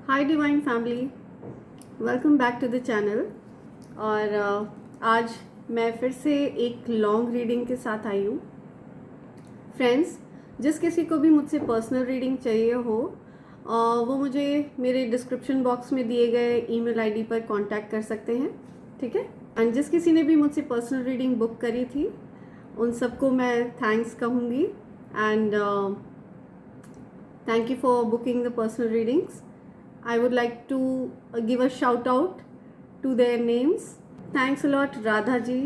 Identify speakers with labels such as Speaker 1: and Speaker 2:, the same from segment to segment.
Speaker 1: Hi divine family, welcome back to the channel. और आज मैं फिर से एक लॉन्ग रीडिंग के साथ आई हूँ। फ्रेंड्स, जिस किसी को भी मुझसे पर्सनल रीडिंग चाहिए हो वो मुझे मेरे डिस्क्रिप्शन बॉक्स में दिए गए ईमेल आईडी पर कांटेक्ट कर सकते हैं, ठीक है। एंड जिस किसी ने भी मुझसे पर्सनल रीडिंग बुक करी थी उन सबको मैं थैंक्स कहूँगी and thank you for booking the personal readings. I would like to give a shout out to their names. Thanks a lot Radha ji.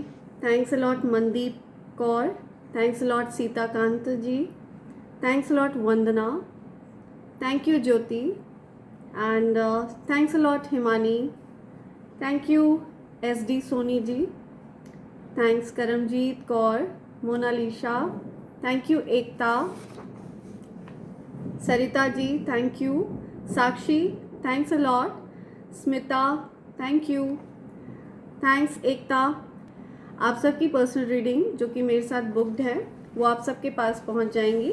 Speaker 1: Thanks a lot Mandeep Kaur. Thanks a lot Sita Kant ji. Thanks a lot Vandana. Thank you Jyoti. And thanks a lot Himani. Thank you SD Soni ji. Thanks Karamjeet Kaur. Mona Lisa. Thank you Ekta. Sarita ji, thank you. Sakshi, thanks a lot. Smita, thank you. Thanks एकता. आप सबकी personal reading जो कि मेरे साथ booked है वो आप सबके पास पहुंच जाएंगी,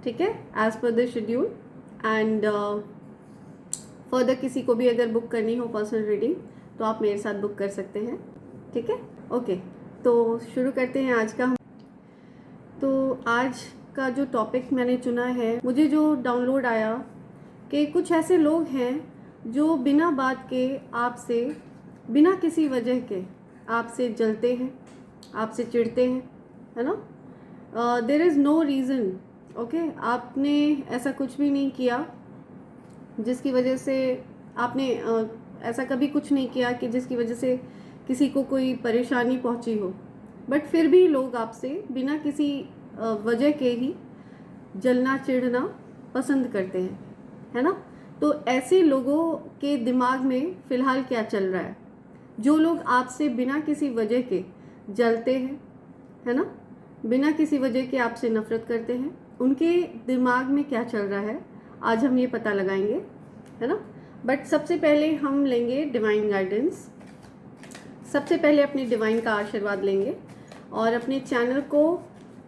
Speaker 1: ठीक है, as per the schedule. And further किसी को भी अगर बुक करनी हो पर्सनल रीडिंग तो आप मेरे साथ बुक कर सकते हैं, ठीक है. ओके, तो शुरू करते हैं आज का. तो आज का जो टॉपिक मैंने चुना है, मुझे जो डाउनलोड आया कि कुछ ऐसे लोग हैं जो बिना बात के आपसे, बिना किसी वजह के आपसे जलते हैं, आपसे चिढ़ते हैं, है ना. There is no reason. Okay, आपने ऐसा कुछ भी नहीं किया जिसकी वजह से आपने ऐसा कभी कुछ नहीं किया कि जिसकी वजह से किसी को कोई परेशानी पहुंची हो, बट फिर भी लोग आपसे बिना किसी वजह के ही जलना चिढ़ना पसंद करते हैं, है ना. तो ऐसे लोगों के दिमाग में फ़िलहाल क्या चल रहा है? जो लोग आपसे बिना किसी वजह के जलते हैं, है ना, बिना किसी वजह के आपसे नफ़रत करते हैं, उनके दिमाग में क्या चल रहा है आज हम ये पता लगाएंगे, है ना. बट सबसे पहले हम लेंगे डिवाइन गाइडेंस. सबसे पहले अपने डिवाइन का आशीर्वाद लेंगे और अपने चैनल को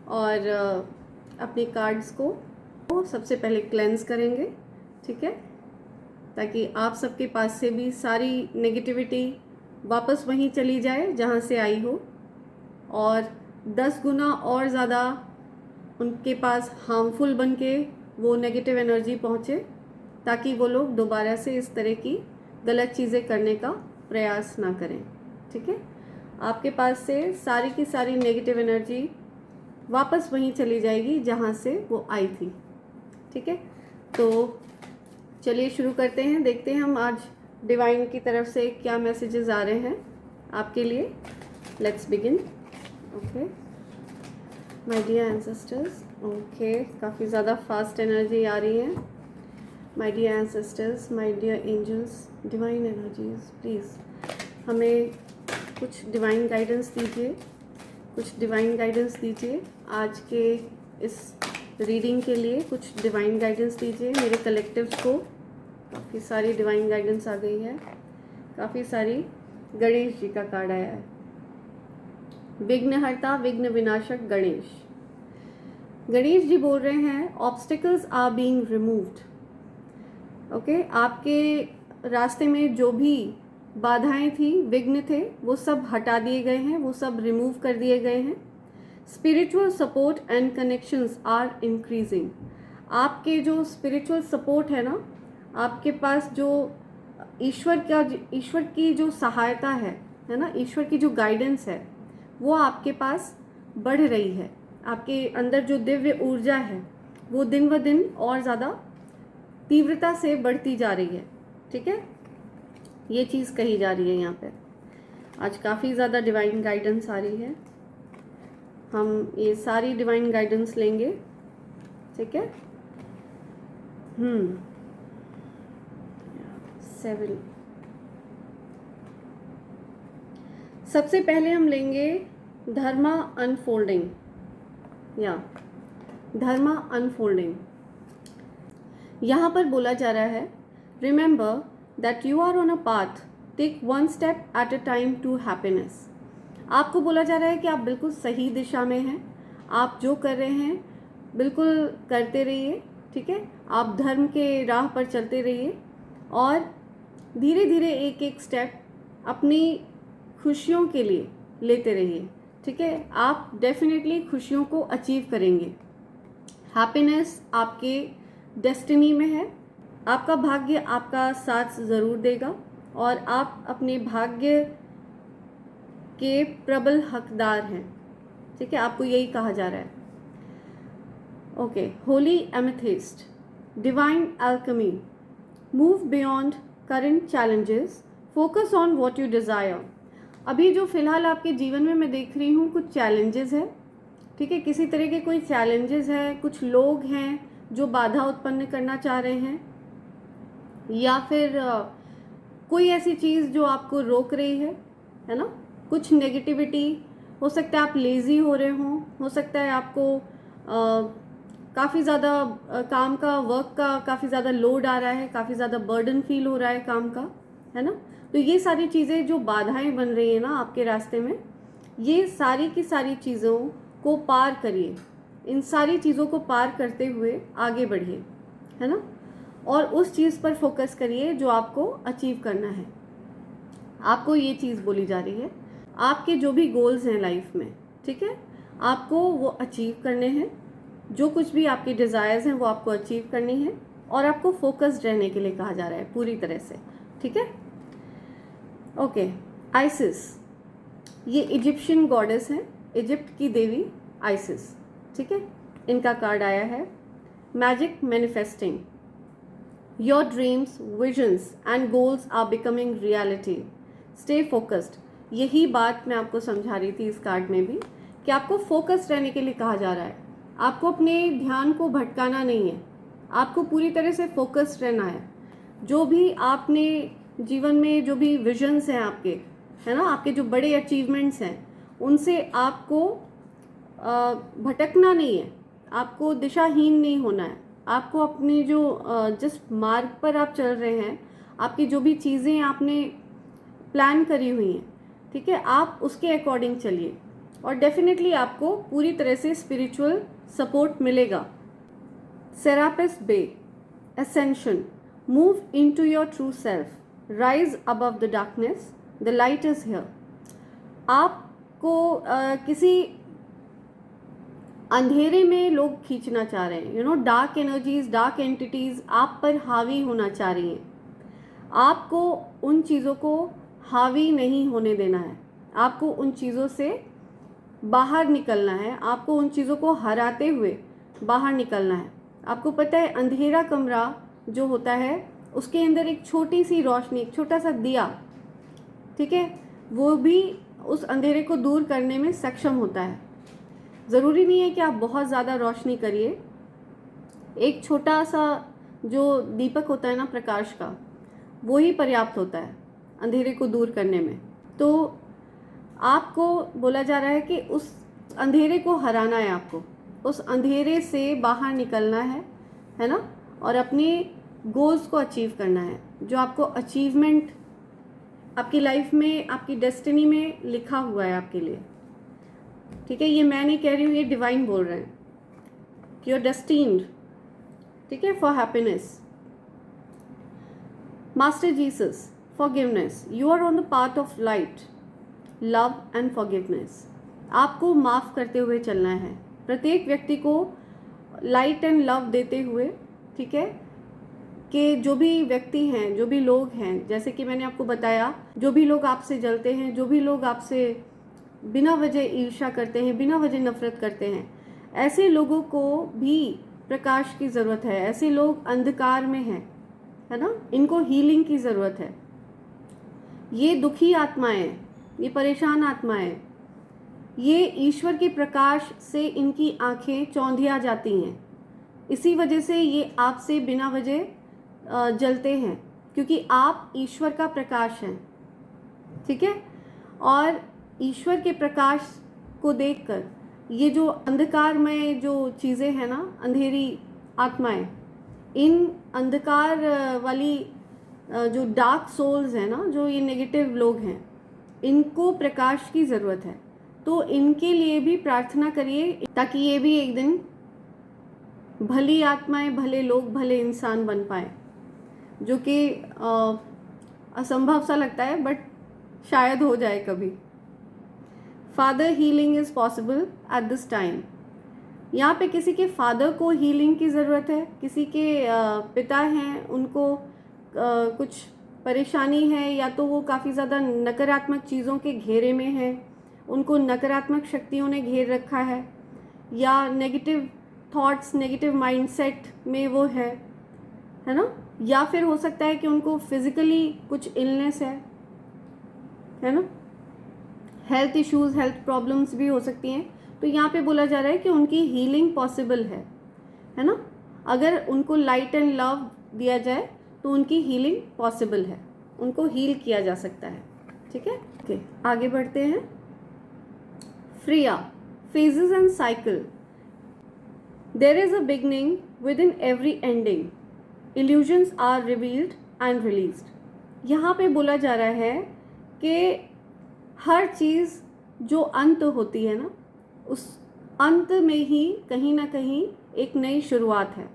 Speaker 1: और अपने कार्ड्स को सबसे पहले क्लेंस करेंगे, ठीक है, ताकि आप सबके पास से भी सारी नेगेटिविटी वापस वहीं चली जाए जहाँ से आई हो और 10 गुना और ज़्यादा उनके पास हार्मफुल बन के वो नेगेटिव एनर्जी पहुँचे, ताकि वो लोग दोबारा से इस तरह की गलत चीज़ें करने का प्रयास ना करें, ठीक है. आपके पास से सारी की सारी नेगेटिव एनर्जी वापस वहीं चली जाएगी जहाँ से वो आई थी, ठीक है. तो चलिए शुरू करते हैं, देखते हैं हम आज डिवाइन की तरफ से क्या मैसेजेस आ रहे हैं आपके लिए. Let's begin. Okay my dear ancestors. Okay, काफ़ी ज़्यादा फास्ट एनर्जी आ रही है. My dear ancestors, my dear angels, divine energies, please हमें कुछ डिवाइन गाइडेंस दीजिए, कुछ डिवाइन गाइडेंस दीजिए आज के इस रीडिंग के लिए. कुछ डिवाइन गाइडेंस दीजिए मेरे कलेक्टिव्स को. काफ़ी सारी डिवाइन गाइडेंस आ गई है, काफ़ी सारी. गणेश जी का कार्ड आया है. विघ्नहर्ता विघ्न विनाशक गणेश. गणेश जी बोल रहे हैं obstacles are being removed. Okay, आपके रास्ते में जो भी बाधाएं थी, विघ्न थे, वो सब हटा दिए गए हैं, वो सब रिमूव कर दिए गए हैं. Spiritual support and connections are increasing. आपके जो स्पिरिचुअल सपोर्ट है ना, आपके पास जो ईश्वर की जो सहायता है ना, ईश्वर की जो गाइडेंस है वो आपके पास बढ़ रही है. आपके अंदर जो दिव्य ऊर्जा है वो दिन ब दिन और ज़्यादा तीव्रता से बढ़ती जा रही है, ठीक है. ये चीज़ कही जा रही है यहाँ पे. आज काफ़ी ज़्यादा डिवाइन गाइडेंस आ रही है. हम ये सारी डिवाइन गाइडेंस लेंगे, ठीक है. 7. सबसे पहले हम लेंगे धर्मा अनफोल्डिंग, या धर्मा अनफोल्डिंग. यहाँ पर बोला जा रहा है remember that you are on a path, take one step at a time to happiness. आपको बोला जा रहा है कि आप बिल्कुल सही दिशा में हैं. आप जो कर रहे हैं बिल्कुल करते रहिए, ठीक है. आप धर्म के राह पर चलते रहिए और धीरे धीरे एक एक स्टेप अपनी खुशियों के लिए लेते रहिए, ठीक है। आप डेफिनेटली खुशियों को अचीव करेंगे। हैप्पीनेस आपके डेस्टिनी में है। आपका भाग्य आपका साथ ज़रूर देगा और आप अपने भाग्य के प्रबल हकदार हैं, ठीक है। आपको यही कहा जा रहा है। Okay, Holi amethyst, divine Alchemy, move beyond current challenges, focus on what you desire. अभी जो फ़िलहाल आपके जीवन में मैं देख रही हूँ कुछ चैलेंजेस है, ठीक है। किसी तरह के कोई चैलेंजेस है, कुछ लोग हैं जो बाधा उत्पन्न करना चाह रहे हैं, या फिर कोई ऐसी चीज़ जो आपको रोक रही है ना। कुछ नेगेटिविटी हो सकता है, आप लेज़ी हो रहे हो सकता है आपको काफ़ी ज़्यादा काम का, वर्क का काफ़ी ज़्यादा लोड आ रहा है, काफ़ी ज़्यादा बर्डन फील हो रहा है काम का, है ना। तो ये सारी चीज़ें जो बाधाएं बन रही हैं ना आपके रास्ते में, ये सारी की सारी चीज़ों को पार करिए। इन सारी चीज़ों को पार करते हुए आगे बढ़िए, है ना। और उस चीज़ पर फोकस करिए जो आपको अचीव करना है। आपको ये चीज़ बोली जा रही है, आपके जो भी गोल्स हैं लाइफ में, ठीक है, आपको वो अचीव करने हैं। जो कुछ भी आपके डिज़ायर्स हैं वो आपको अचीव करनी है और आपको फोकस्ड रहने के लिए कहा जा रहा है पूरी तरह से, ठीक है। ओके, आइसिस, ये इजिप्शियन गॉडेस हैं, इजिप्ट की देवी आइसिस, ठीक है। इनका कार्ड आया है magic manifesting, your dreams, visions and goals are becoming reality, stay focused. यही बात मैं आपको समझा रही थी इस कार्ड में भी, कि आपको फोकस्ड रहने के लिए कहा जा रहा है। आपको अपने ध्यान को भटकाना नहीं है, आपको पूरी तरह से फोकस्ड रहना है। जो भी आपने जीवन में, जो भी विजन्स हैं आपके, है ना, आपके जो बड़े अचीवमेंट्स हैं, उनसे आपको भटकना नहीं है, आपको दिशाहीन नहीं होना है। आपको अपनी जो जिस मार्ग पर आप चल रहे हैं, आपकी जो भी चीज़ें आपने प्लान करी हुई हैं, ठीक है, आप उसके अकॉर्डिंग चलिए और डेफिनेटली आपको पूरी तरह से स्पिरिचुअल सपोर्ट मिलेगा। Serapis Bey, ascension, move into your true self, rise above the darkness, the light is here. आपको किसी अंधेरे में लोग खींचना चाह रहे हैं, you know, dark energies, dark entities आप पर हावी होना चाह रही हैं। आपको उन चीज़ों को हावी नहीं होने देना है, आपको उन चीज़ों से बाहर निकलना है, आपको उन चीज़ों को हराते हुए बाहर निकलना है। आपको पता है अंधेरा कमरा जो होता है उसके अंदर एक छोटी सी रोशनी, एक छोटा सा दिया, ठीक है, वो भी उस अंधेरे को दूर करने में सक्षम होता है। ज़रूरी नहीं है कि आप बहुत ज़्यादा रोशनी करिए, एक छोटा सा जो दीपक होता है ना प्रकाश का, वो ही पर्याप्त होता है अंधेरे को दूर करने में। तो आपको बोला जा रहा है कि उस अंधेरे को हराना है, आपको उस अंधेरे से बाहर निकलना है ना, और अपने गोल्स को अचीव करना है। जो आपको अचीवमेंट आपकी लाइफ में, आपकी डेस्टिनी में लिखा हुआ है आपके लिए, ठीक है। ये मैं नहीं कह रही हूँ, ये डिवाइन बोल रहे हैं कि यू आर डेस्टिन्ड, ठीक है, for happiness. Master Jesus, forgiveness, you are on the path of light, love and forgiveness. आपको माफ़ करते हुए चलना है, प्रत्येक व्यक्ति को लाइट एंड लव देते हुए, ठीक है, कि जो भी व्यक्ति हैं, जो भी लोग हैं, जैसे कि मैंने आपको बताया, जो भी लोग आपसे जलते हैं, जो भी लोग आपसे बिना वजह ईर्ष्या करते हैं, बिना वजह नफरत करते हैं, ऐसे लोगों को भी प्रकाश की ज़रूरत है। ऐसे लोग अंधकार में हैं, है ना, इनको हीलिंग की ज़रूरत है। ये दुखी आत्माएं, ये परेशान आत्माएं, ये ईश्वर के प्रकाश से इनकी आंखें चौंधिया जाती हैं, इसी वजह से ये आपसे बिना वजह जलते हैं, क्योंकि आप ईश्वर का प्रकाश हैं, ठीक है। और ईश्वर के प्रकाश को देखकर ये जो अंधकारमय जो चीज़ें हैं ना, अंधेरी आत्माएं, इन अंधकार वाली जो डार्क सोल्स हैं ना, जो ये नेगेटिव लोग हैं, इनको प्रकाश की ज़रूरत है। तो इनके लिए भी प्रार्थना करिए ताकि ये भी एक दिन भली आत्माएं, भले लोग, भले इंसान बन पाए। जो कि असंभव सा लगता है, बट शायद हो जाए कभी। Father healing is possible at this time. यहाँ पे किसी के फादर को हीलिंग की ज़रूरत है, किसी के पिता हैं, उनको कुछ परेशानी है, या तो वो काफ़ी ज़्यादा नकारात्मक चीज़ों के घेरे में है, उनको नकारात्मक शक्तियों ने घेर रखा है, या नेगेटिव थॉट्स, नेगेटिव माइंडसेट में वो है ना। या फिर हो सकता है कि उनको फिज़िकली कुछ इलनेस है ना, हेल्थ इश्यूज़, हेल्थ प्रॉब्लम्स भी हो सकती हैं। तो यहाँ पे बोला जा रहा है कि उनकी हीलिंग पॉसिबल है ना। अगर उनको लाइट एंड लव दिया जाए तो उनकी हीलिंग पॉसिबल है, उनको हील किया जा सकता है। ठीक है, ओके, आगे बढ़ते हैं। Freya, phases and cycle. There is a beginning within every ending, illusions are revealed and released. यहाँ पे बोला जा रहा है कि हर चीज़ जो अंत होती है ना, उस अंत में ही कहीं ना कहीं एक नई शुरुआत है।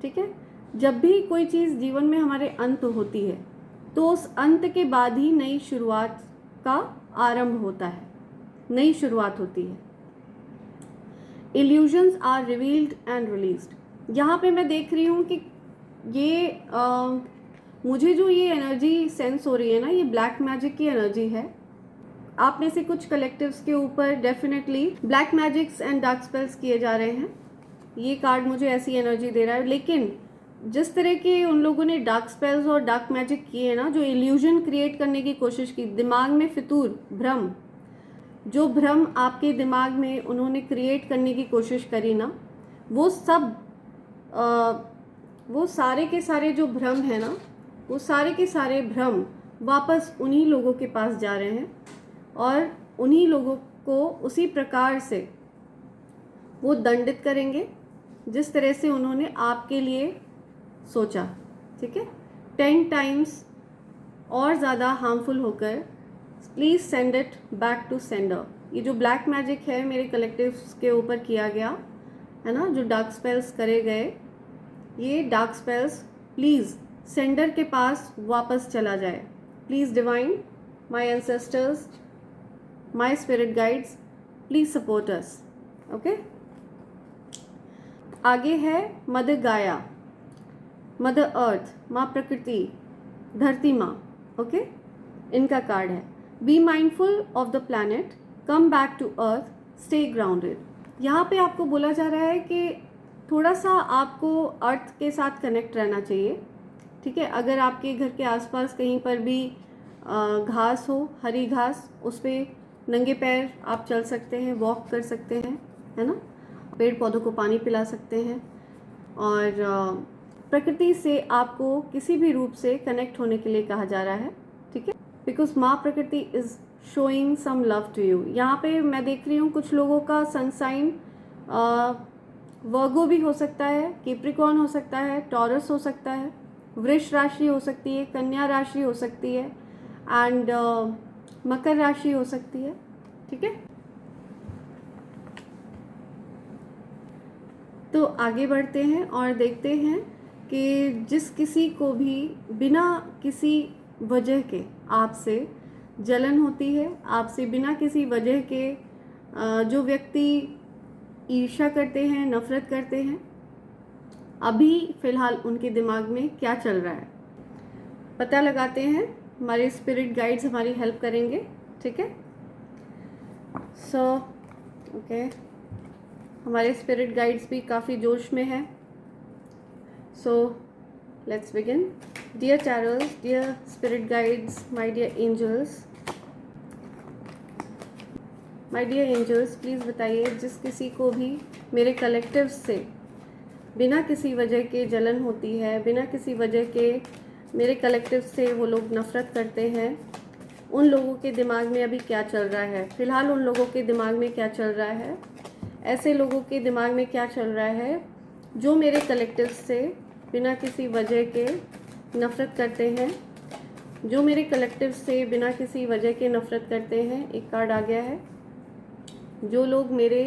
Speaker 1: ठीक है, जब भी कोई चीज़ जीवन में हमारे अंत होती है तो उस अंत के बाद ही नई शुरुआत का आरंभ होता है, नई शुरुआत होती है। Illusions are revealed and released. यहाँ पे मैं देख रही हूँ कि ये मुझे जो ये एनर्जी सेंस हो रही है ना, ये ब्लैक मैजिक की एनर्जी है। आप में से कुछ कलेक्टिव्स के ऊपर definitely black magics and dark spells किए जा रहे हैं। ये कार्ड मुझे ऐसी एनर्जी दे रहा है। लेकिन जिस तरह के उन लोगों ने डार्क स्पेल्स और डार्क मैजिक किए हैं ना, जो इल्यूजन क्रिएट करने की कोशिश की, दिमाग में फितूर, भ्रम, जो भ्रम आपके दिमाग में उन्होंने क्रिएट करने की कोशिश करी ना, वो सब वो सारे के सारे जो भ्रम है ना, वो सारे के सारे भ्रम वापस उन्हीं लोगों के पास जा रहे हैं और उन्हीं लोगों को उसी प्रकार से वो दंडित करेंगे जिस तरह से उन्होंने आपके लिए सोचा। ठीक है, 10 टाइम्स और ज़्यादा हार्मफुल होकर please send it back to sender. ये जो ब्लैक मैजिक है मेरे कलेक्टिव्स के ऊपर किया गया है ना, जो डार्क स्पेल्स करे गए, ये डार्क स्पेल्स प्लीज़ सेंडर के पास वापस चला जाए। Please divine, my ancestors, my spirit guides, please support us. Okay, आगे है मदर गाया, मदर अर्थ, माँ प्रकृति, धरती माँ। ओके, इनका कार्ड है। Be mindful of the planet, come back to earth, stay grounded. यहाँ पे आपको बोला जा रहा है कि थोड़ा सा आपको अर्थ के साथ कनेक्ट रहना चाहिए। ठीक है, अगर आपके घर के आसपास कहीं पर भी घास हो, हरी घास, उस पर नंगे पैर आप चल सकते हैं, वॉक कर सकते हैं, है ना। पेड़ पौधों को पानी पिला सकते हैं और प्रकृति से आपको किसी भी रूप से कनेक्ट होने के लिए कहा जा रहा है। ठीक है, बिकॉज माँ प्रकृति is showing some love to you. यहाँ पे मैं देख रही हूँ कुछ लोगों का सन साइन वर्गो भी हो सकता है, कैप्रिकॉर्न हो सकता है, टॉरस हो सकता है, वृष राशि हो सकती है, कन्या राशि हो सकती है एंड मकर राशि हो सकती है। ठीक है, तो आगे बढ़ते हैं और देखते हैं कि जिस किसी को भी बिना किसी वजह के आपसे जलन होती है, आपसे बिना किसी वजह के जो व्यक्ति ईर्ष्या करते हैं, नफरत करते हैं, अभी फ़िलहाल उनके दिमाग में क्या चल रहा है पता लगाते हैं। हमारे स्पिरिट गाइड्स हमारी हेल्प करेंगे। ठीक है, सो ओके, हमारे स्पिरिट गाइड्स भी काफ़ी जोश में है। So let's begin. Dear tarots, dear spirit guides, my dear angels, my dear angels, please बताइए जिस किसी को भी मेरे कलेक्टिव से बिना किसी वजह के जलन होती है, बिना किसी वजह के मेरे कलेक्टिव से वो लोग नफ़रत करते हैं, उन लोगों के दिमाग में अभी क्या चल रहा है, फ़िलहाल उन लोगों के दिमाग में क्या चल रहा है, ऐसे लोगों के दिमाग में क्या चल रहा है जो मेरे कलेक्टिव से बिना किसी वजह के नफ़रत करते हैं, जो मेरे कलेक्टिव से बिना किसी वजह के नफ़रत करते हैं। एक कार्ड आ गया है, जो लोग मेरे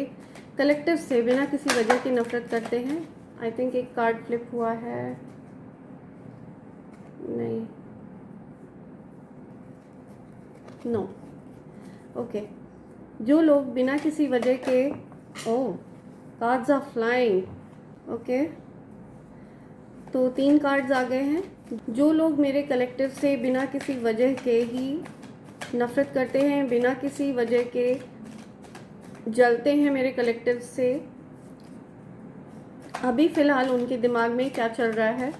Speaker 1: कलेक्टिव से बिना किसी वजह की नफ़रत करते हैं। आई थिंक एक कार्ड फ्लिप हुआ है, नहीं, नो, ओके। जो लोग बिना किसी वजह के, ओह कार्ड्स आर फ्लाइंग, ओके, तो 3 कार्ड्स आ गए हैं। जो लोग मेरे कलेक्टिव से बिना किसी वजह के ही नफ़रत करते हैं, बिना किसी वजह के जलते हैं मेरे कलेक्टिव से, अभी फ़िलहाल उनके दिमाग में क्या चल रहा है,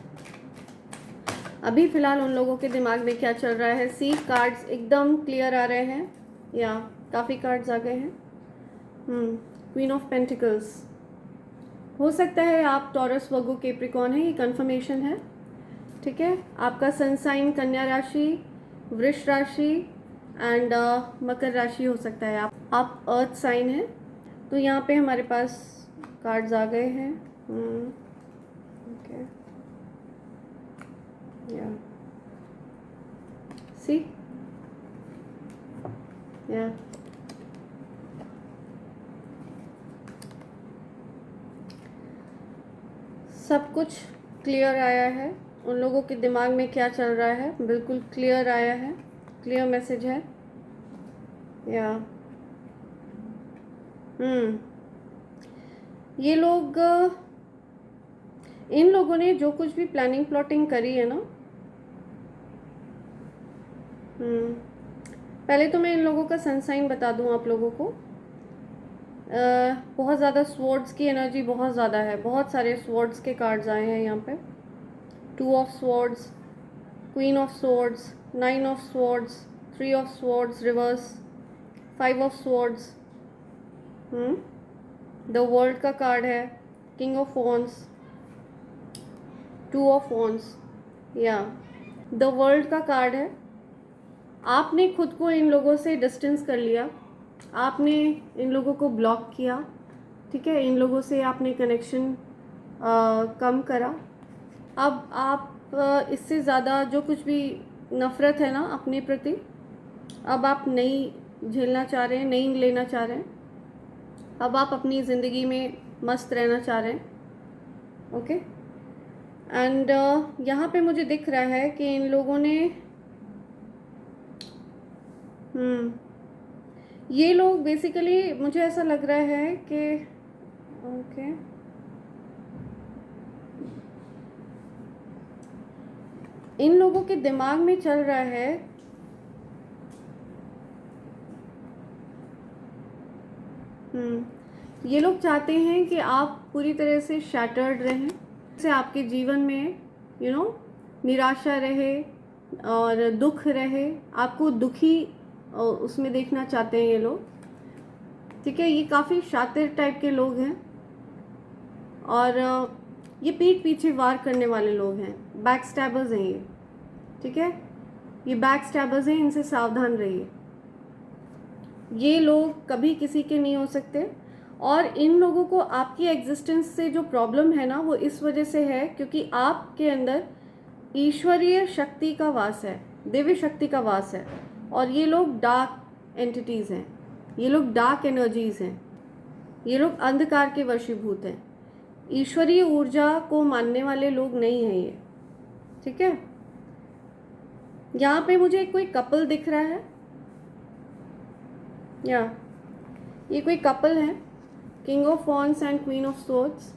Speaker 1: अभी फ़िलहाल उन लोगों के दिमाग में क्या चल रहा है। सी कार्ड्स एकदम क्लियर आ रहे हैं, या काफ़ी कार्ड्स आ गए हैं। क्वीन ऑफ पेंटिकल्स, हो सकता है आप टॉरस, वर्गो, कैप्रिकॉर्न है, ये कंफर्मेशन है, ठीक है। आपका सन साइन कन्या राशि, वृष राशि एंड मकर राशि हो सकता है। आप अर्थ साइन है। तो यहाँ पे हमारे पास कार्ड्स आ गए हैं। ओके, या सी, या सब कुछ क्लियर आया है। उन लोगों के दिमाग में क्या चल रहा है बिल्कुल क्लियर आया है, क्लियर मैसेज है। या ये लोग, इन लोगों ने जो कुछ भी प्लानिंग प्लॉटिंग करी है ना, पहले तो मैं इन लोगों का सनसाइन बता दूं आप लोगों को। बहुत ज़्यादा स्वॉर्ड्स की एनर्जी बहुत ज़्यादा है, बहुत सारे स्वॉर्ड्स के कार्ड्स आए हैं यहाँ पे। 2 of swords, queen of swords, 9 of swords, 3 of swords reverse, 5 of swords, the world का कार्ड है, king of wands, 2 of wands, या द वर्ल्ड का कार्ड है। आपने खुद को इन लोगों से डिस्टेंस कर लिया, आपने इन लोगों को ब्लॉक किया, ठीक है, इन लोगों से आपने कनेक्शन कम करा। अब आप इससे ज़्यादा जो कुछ भी नफ़रत है ना अपने प्रति, अब आप नहीं झेलना चाह रहे हैं, नहीं लेना चाह रहे हैं। अब आप अपनी ज़िंदगी में मस्त रहना चाह रहे हैं, ओके। एंड यहाँ पे मुझे दिख रहा है कि इन लोगों ने ये लोग बेसिकली, मुझे ऐसा लग रहा है कि ओके, इन लोगों के दिमाग में चल रहा है ये लोग चाहते हैं कि आप पूरी तरह से शैटर्ड रहें, से आपके जीवन में निराशा रहे और दुख रहे, आपको दुखी उसमें देखना चाहते हैं ये लोग, ठीक है। ये काफ़ी शातिर टाइप के लोग हैं और ये पीठ पीछे वार करने वाले लोग हैं, बैक स्टैबर्स हैं ये, ठीक है। ये बैक स्टैबर्स हैं, इनसे सावधान रहिए। ये लोग कभी किसी के नहीं हो सकते, और इन लोगों को आपकी एग्जिस्टेंस से जो प्रॉब्लम है ना, वो इस वजह से है क्योंकि आपके अंदर ईश्वरीय शक्ति का वास है, दिव्य शक्ति का वास है, और ये लोग डार्क एंटिटीज़ हैं, ये लोग डार्क एनर्जीज़ हैं, ये लोग अंधकार के वशीभूत हैं, ईश्वरीय ऊर्जा को मानने वाले लोग नहीं हैं ये, ठीक है। यहाँ पे मुझे कोई कपल दिख रहा है, या ये कोई कपल है, king of wands and queen of swords.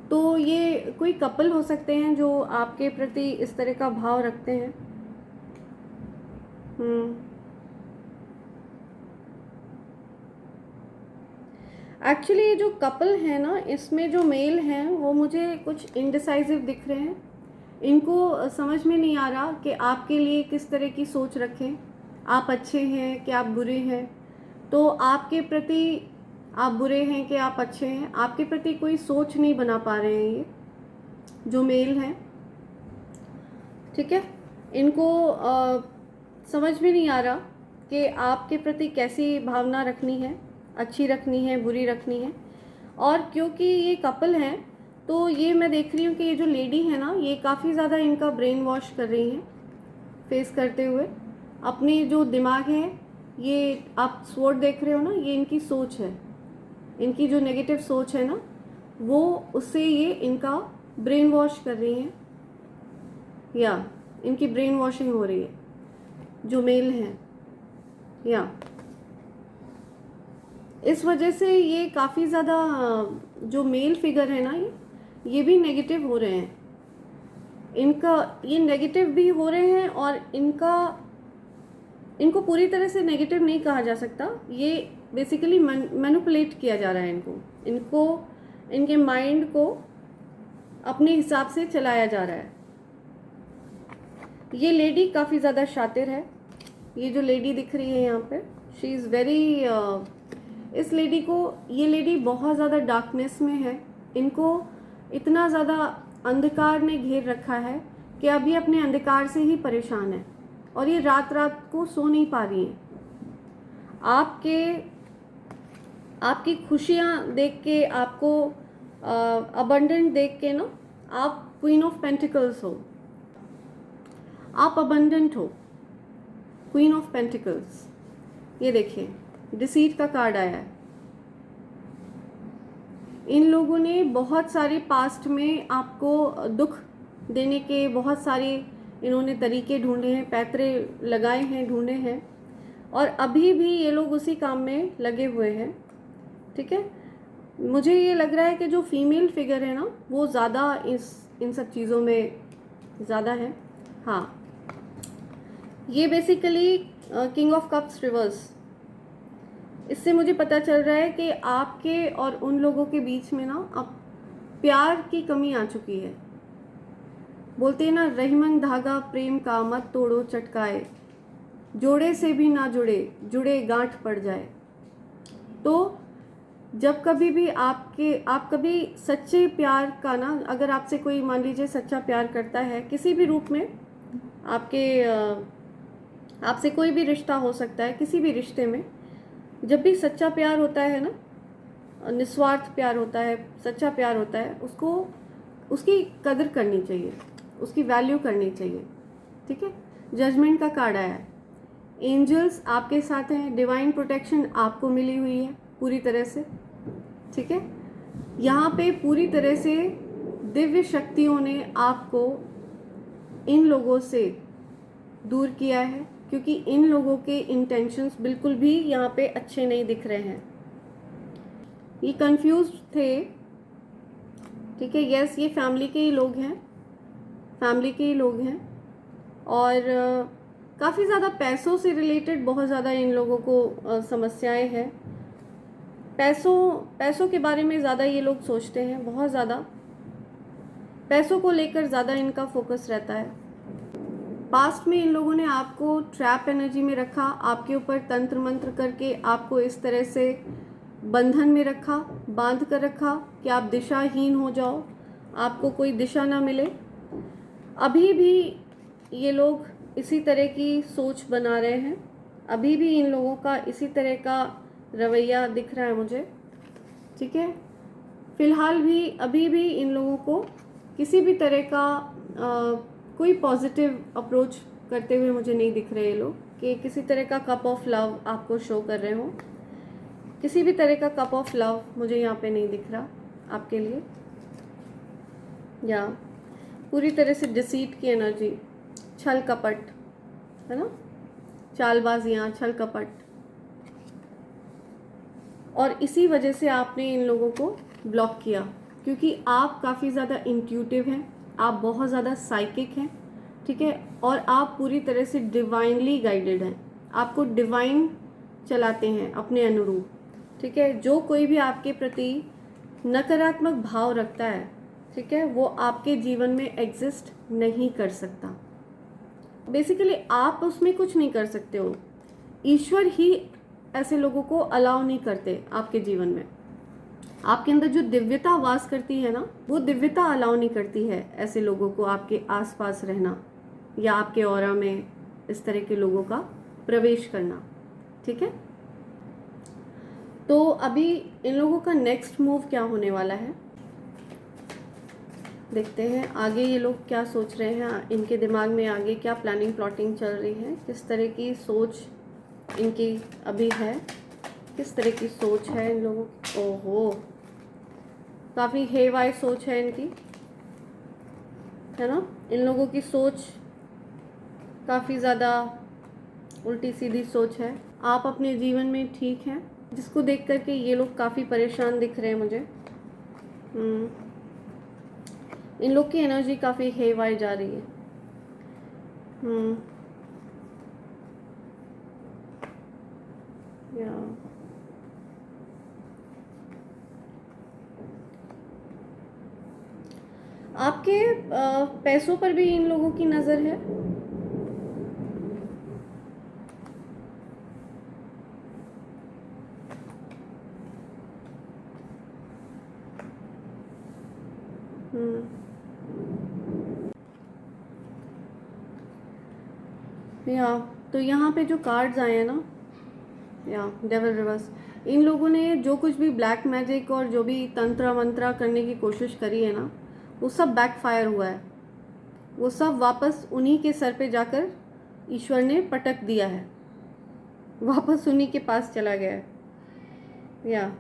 Speaker 1: तो ये कोई कपल हो सकते हैं जो आपके प्रति इस तरह का भाव रखते हैं। एक्चुअली ये जो कपल है ना, इसमें जो मेल हैं वो मुझे कुछ इनडिसाइसिव दिख रहे हैं। इनको समझ में नहीं आ रहा कि आपके लिए किस तरह की सोच रखें, आप अच्छे हैं कि आप बुरे हैं। तो आपके प्रति आप बुरे हैं कि आप अच्छे हैं, आपके प्रति कोई सोच नहीं बना पा रहे हैं ये जो मेल हैं, ठीक है। इनको समझ में नहीं आ रहा कि आपके प्रति कैसी भावना रखनी है, अच्छी रखनी है, बुरी रखनी है। और क्योंकि ये कपल हैं तो ये मैं देख रही हूँ कि ये जो लेडी है ना, ये काफ़ी ज़्यादा इनका ब्रेन वॉश कर रही हैं फेस करते हुए। अपने जो दिमाग है, ये आप स्वॉर्ड देख रहे हो ना, ये इनकी सोच है, इनकी जो नेगेटिव सोच है ना, वो उससे ये इनका ब्रेन वॉश कर रही हैं। या इनकी ब्रेन वॉशिंग हो रही है जो मेल हैं, या इस वजह से ये काफ़ी ज़्यादा जो मेल फिगर है ना, ये भी नेगेटिव हो रहे हैं। इनका ये नेगेटिव भी हो रहे हैं और इनको पूरी तरह से नेगेटिव नहीं कहा जा सकता। ये बेसिकली मैनिपुलेट किया जा रहा है इनको इनके माइंड को अपने हिसाब से चलाया जा रहा है। ये लेडी काफ़ी ज़्यादा शातिर है। ये जो लेडी दिख रही है यहाँ पे, शी इज़ वेरी इस लेडी को, ये लेडी बहुत ज़्यादा डार्कनेस में है। इनको इतना ज़्यादा अंधकार ने घेर रखा है कि अभी अपने अंधकार से ही परेशान है और ये रात रात को सो नहीं पा रही हैं। आपकी खुशियाँ देख के, आपको अबंडेंट देख के ना, आप क्वीन ऑफ पेंटिकल्स हो, आप अबंडेंट हो, क्वीन ऑफ पेंटिकल्स। ये देखिए डिसीट का कार्ड आया है। इन लोगों ने बहुत सारे पास्ट में आपको दुख देने के बहुत सारे इन्होंने तरीके ढूंढे हैं, पैतरे लगाए हैं, ढूंढे हैं, और अभी भी ये लोग उसी काम में लगे हुए हैं। ठीक है, मुझे ये लग रहा है कि जो फीमेल फिगर है ना, वो ज़्यादा इन सब चीज़ों में ज़्यादा है। हाँ, ये basically king of cups reverse. इससे मुझे पता चल रहा है कि आपके और उन लोगों के बीच में ना अब प्यार की कमी आ चुकी है। बोलते हैं ना, रहीमन धागा प्रेम का मत तोड़ो चटकाए, जोड़े से भी ना जुड़े, जुड़े गांठ पड़ जाए। तो जब कभी भी आप कभी सच्चे प्यार का ना, अगर आपसे कोई मान लीजिए सच्चा प्यार करता है किसी भी रूप में, आपसे कोई भी रिश्ता हो सकता है, किसी भी रिश्ते में जब भी सच्चा प्यार होता है ना, निस्वार्थ प्यार होता है, सच्चा प्यार होता है, उसकी कदर करनी चाहिए, उसकी वैल्यू करनी चाहिए। ठीक है, जजमेंट का कार्ड आया है। एंजल्स आपके साथ हैं, डिवाइन प्रोटेक्शन आपको मिली हुई है पूरी तरह से। ठीक है, यहाँ पे पूरी तरह से दिव्य शक्तियों ने आपको इन लोगों से दूर किया है, क्योंकि इन लोगों के इंटेंशंस बिल्कुल भी यहाँ पे अच्छे नहीं दिख रहे हैं। ये कंफ्यूज थे। ठीक है, यस, ये फैमिली के ही लोग हैं, फैमिली के ही लोग हैं, और काफ़ी ज़्यादा पैसों से रिलेटेड बहुत ज़्यादा इन लोगों को समस्याएं हैं। पैसों के बारे में ज़्यादा ये लोग सोचते हैं, बहुत ज़्यादा पैसों को लेकर ज़्यादा इनका फोकस रहता है। पास्ट में इन लोगों ने आपको ट्रैप एनर्जी में रखा, आपके ऊपर तंत्र मंत्र करके आपको इस तरह से बंधन में रखा, बांध कर रखा कि आप दिशाहीन हो जाओ, आपको कोई दिशा ना मिले। अभी भी ये लोग इसी तरह की सोच बना रहे हैं, अभी भी इन लोगों का इसी तरह का रवैया दिख रहा है मुझे। ठीक है, फिलहाल भी अभी भी इन लोगों को किसी भी तरह का कोई पॉजिटिव अप्रोच करते हुए मुझे नहीं दिख रहे ये लोग, कि किसी तरह का कप ऑफ लव आपको शो कर रहे हो। किसी भी तरह का कप ऑफ लव मुझे यहाँ पे नहीं दिख रहा आपके लिए। या पूरी तरह से डिसीट की एनर्जी, छल कपट है ना, चालबाजियाँ, छल कपट, और इसी वजह से आपने इन लोगों को ब्लॉक किया, क्योंकि आप काफ़ी ज़्यादा इंट्यूटिव हैं, आप बहुत ज़्यादा साइकिक हैं। ठीक है, और आप पूरी तरह से डिवाइनली गाइडेड हैं, आपको डिवाइन चलाते हैं अपने अनुरूप। ठीक है, जो कोई भी आपके प्रति नकारात्मक भाव रखता है, ठीक है, वो आपके जीवन में एग्जिस्ट नहीं कर सकता। बेसिकली आप उसमें कुछ नहीं कर सकते हो, ईश्वर ही ऐसे लोगों को अलाउ नहीं करते आपके जीवन में। आपके अंदर जो दिव्यता वास करती है ना, वो दिव्यता अलाउ नहीं करती है ऐसे लोगों को आपके आसपास रहना या आपके ऑरा में इस तरह के लोगों का प्रवेश करना। ठीक है, तो अभी इन लोगों का नेक्स्ट मूव क्या होने वाला है, देखते हैं आगे ये लोग क्या सोच रहे हैं, इनके दिमाग में आगे क्या प्लानिंग प्लॉटिंग चल रही है, किस तरह की सोच इनकी अभी है, किस तरह की सोच है इन लोगों की। ओहो, काफ़ी हेवाई सोच है इनकी, है ना। इन लोगों की सोच काफ़ी ज़्यादा उल्टी सीधी सोच है। आप अपने जीवन में ठीक हैं, जिसको देख कर के ये लोग काफ़ी परेशान दिख रहे हैं मुझे। इन लोग की एनर्जी काफ़ी हेवाई जा रही है। या आपके पैसों पर भी इन लोगों की नज़र है। या तो यहाँ पे जो कार्ड्स आए हैं ना, या डेविल रिवर्स, इन लोगों ने जो कुछ भी ब्लैक मैजिक और जो भी तंत्र मंत्रा करने की कोशिश करी है ना, वो सब बैकफायर हुआ है। वो सब वापस उन्हीं के सर पे जाकर ईश्वर ने पटक दिया है, वापस उन्हीं के पास चला गया है। या